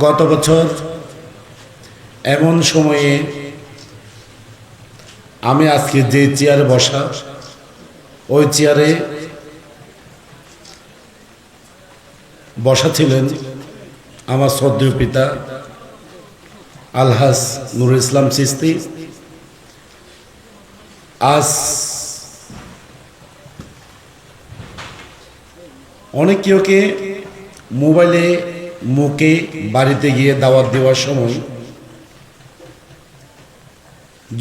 গত বছর এমন সময়ে আমি আজকে যে চেয়ারে বসা, ওই চেয়ারে বসা ছিলেন আমার শ্রদ্ধেয় পিতা আলহাজ নুরুল ইসলাম চিশতি। আজ অনেকে মোবাইলে মুখে বাড়িতে গিয়ে দাওয়াত দেওয়ার সময়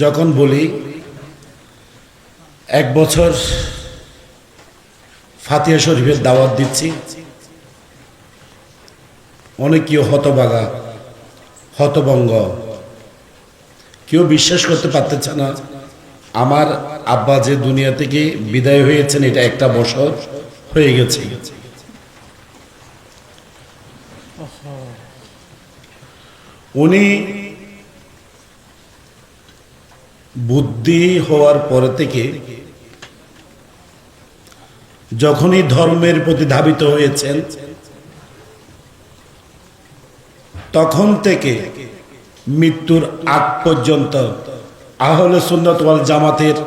যখন বলি 1 বছর ফাতিহা শরীফের দাওয়াত দিচ্ছি, অনেকেও হতবাগা, হতভঙ্গ, কেউ বিশ্বাস করতে পারতেছে না আমার আব্বা যে দুনিয়া থেকে বিদায় হয়েছেন এটা 1 বছর হয়ে গেছে। উনি বুদ্ধি হওয়ার পরে থেকে যখনই ধর্মের প্রতি ধাবিত হয়েছেন তখন থেকে মৃত্যুর আগ পর্যন্ত আহলে সুন্নাত ওয়াল জামাতের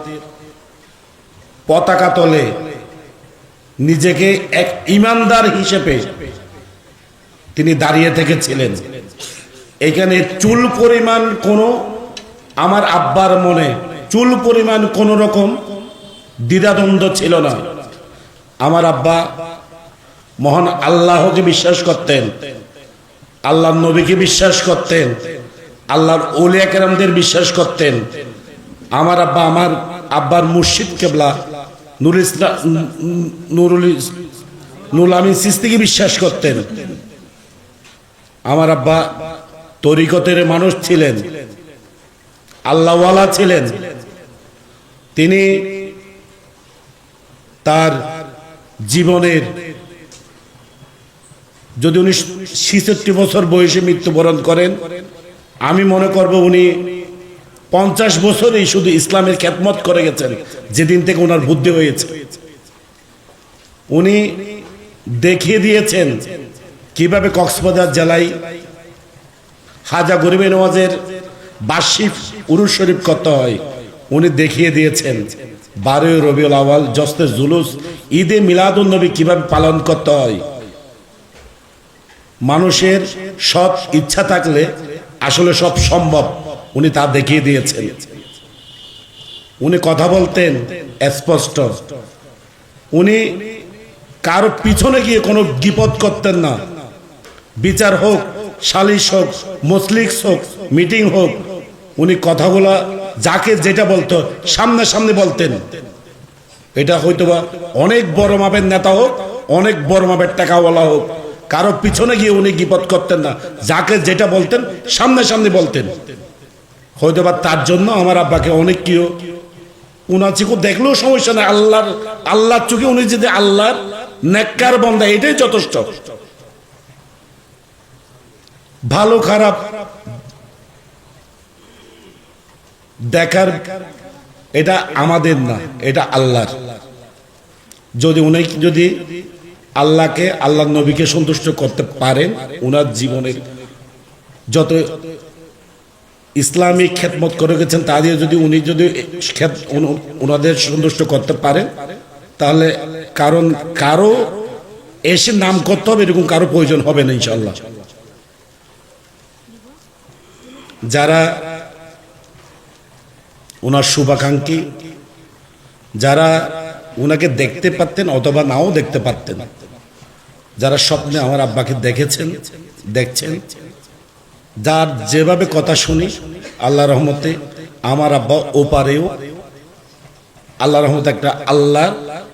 পতাকা তলে নিজেকে এক ঈমানদার হিসেবে তিনি দাঁড়িয়ে থেকেছিলেন। এখানে চুল পরিমাণ কোনো আমার আব্বার মনে চুল পরিমাণ কোনো রকম দ্বিধাদ্বন্দ্ব ছিল না। আমার আব্বা মহান আল্লাহকে বিশ্বাস করতেন, আল্লাহর নবীকে বিশ্বাস করতেন, আল্লাহর আউলিয়া কেরামদের বিশ্বাস করতেন। আমার আব্বার মুর্শিদ কেবলা নুরুল আমিন চিশতিকে বিশ্বাস করতেন। আমার আব্বা তরিকতের মানুষ ছিলেন, আল্লাহওয়ালা ছিলেন। তিনি তার জীবনের যদি উনি 66 বছর বয়সে মৃত্যুবরণ করেন, আমি মনে করব উনি 50 বছরই শুধু ইসলামের খেদমত করে গেছেন যেদিন থেকে ওনার বুদ্ধি হয়েছে। উনি দেখিয়ে দিয়েছেন কিভাবে কক্সবাজার জেলায় হাজা গরিবে নওয়াজের বার্ষিক উরুস শরীফ করতে হয়। উনি দেখিয়ে দিয়েছেন 12 রবিউল আউয়াল জশ্নে জুলুস ঈদে মিলাদুন নবী কিভাবে পালন করতে হয়। মানুষের সৎ ইচ্ছা থাকলে আসলে সব সম্ভব, উনি তা দেখিয়ে দিয়েছেন। উনি কথা বলতেন স্পষ্ট, উনি কারো পিছনে গিয়ে কোনো গীপত করতেন না। বিচার হোক, সালিশ হোক, মজলিস হোক, মিটিং হোক, উনি কথাগুলা যাকে যেটা বলতো সামনে বলতেন। এটা হয়তোবা অনেক বড় মাপের নেতা হোক, অনেক বড় মাপের টাকাওয়ালা হোক, কারো পিছনে গিয়ে উনি গীপত করতেন না। যাকে যেটা বলতেন সামনে বলতেন। হয়তোবা তার জন্য আমার আব্বাকে অনেক কেউ উনার চিকু দেখলেও সমস্যা নেই, আল্লাহর চোখে উনি যদি আল্লাহর নেককার বান্দা এটাই যথেষ্ট। ভালো খারাপ দেখার এটা আমাদের না, এটা আল্লাহর। যদি আল্লাহকে, আল্লাহর নবীকে সন্তুষ্ট করতে পারেন, ওনার জীবনের যত ইসলামিক খেদমত করে গেছেন তা দিয়ে যদি উনি ওনাদের সন্তুষ্ট করতে পারেন, তাহলে কারো এসে নাম করতে হবে এরকম কারো প্রয়োজন হবে না ইনশাআল্লাহ। যারা ওনার শুভাকাঙ্ক্ষী, যারা ওনাকে দেখতে পারতেন অথবা নাও দেখতে পারতেন, যারা স্বপ্নে আমার আব্বাকে দেখেছেন, দেখছেন, যার যেভাবে কথা শুনি, আল্লাহ রহমতে আমার আব্বা ওপারেও আল্লাহ রহমতে একটা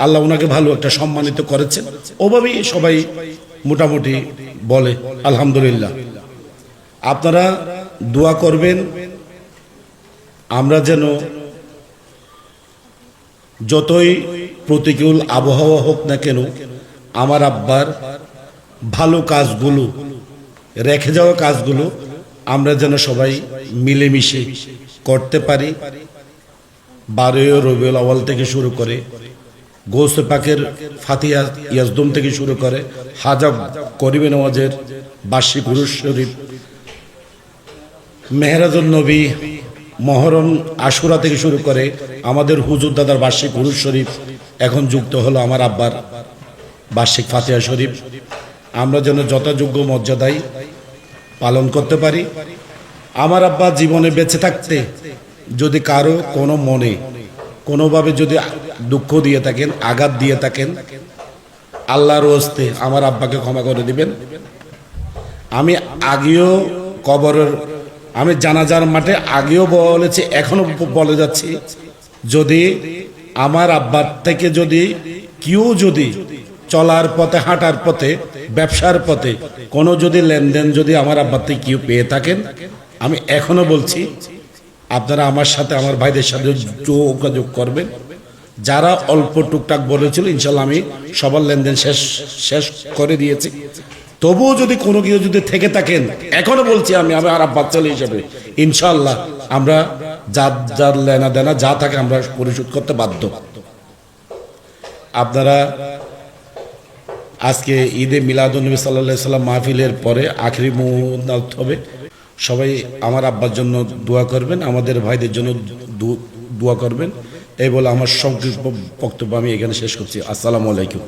আল্লাহ ওনাকে ভালো একটা সম্মানিত করেছেন। ওভাবেই সবাই মোটামুটি বলে আলহামদুলিল্লাহ। আপনারা দোয়া করবেন আমরা যেন যতই প্রতিকূল আবহাওয়া হোক না কেন আমার আব্বার ভালো কাজগুলো, রেখে যাওয়া কাজগুলো আমরা যেন সবাই মিলেমিশে করতে পারি। 12 রবিউল আউয়াল থেকে শুরু করে গৌসে পাকের ফাতিহা ইয়াজদুম থেকে শুরু করে হাজাব করিবে নওয়াজের বার্ষিক উরুস শরীফ, মেহরাজুন নবী, মহরম আশুরা থেকে শুরু করে আমাদের হুজুর দাদার বার্ষিক উরুস শরীফ, এখন যুক্ত হলো আমার আব্বার বার্ষিক ফাতিহা শরীফ। আমরা যেন যথাযোগ্য মর্যাদায় পালন করতে পারি। আমার আব্বা জীবনে বেঁচে থাকতে যদি কারো কোনো মনে কোনোভাবে যদি দুঃখ দিয়ে থাকেন, আঘাত দিয়ে থাকেন, আল্লাহর ওয়াস্তে আমার আব্বাকে ক্ষমা করে দিবেন। আমি আগেও কবরের, আমি জানাজার মাঠে আগেও বলেছি, এখনো বলে যাচ্ছি, যদি আমার আব্বার থেকে যদি কেউ যদি চলার পথে, হাঁটার পথে, ব্যবসার পথে কোনো যদি লেনদেন যদি আমার আব্বার থেকে কেউ পেয়ে থাকেন, আমি এখনো বলছি আপনারা আমার সাথে, আমার ভাইদের সাথে যোগাযোগ করবেন। যারা অল্প টুকটাক বলেছিল ইনশাল্লাহ আমি সবার লেনদেন শেষ করে দিয়েছি। তবুও যদি কোনো কেউ যদি থেকে থাকেন, এখনো বলছি আমি আমার আব্বার ছেলে হিসেবে ইনশাল্লাহ আমরা যার লেনা দেনা যা থাকে আমরা পরিশোধ করতে বাধ্য। আপনারা আজকে ঈদে মিলাদুন্নবী সাল্লাল্লাহু আলাইহি সাল্লাম মাহফিলের পরে আখেরি মুনাজাত হবে। সবাই আমার আব্বার জন্য দোয়া করবেন, আমাদের ভাইদের জন্য দোয়া করবেন। এই বলে আমার সংক্ষিপ্ত বক্তব্য আমি এখানে শেষ করছি। আসসালামু আলাইকুম।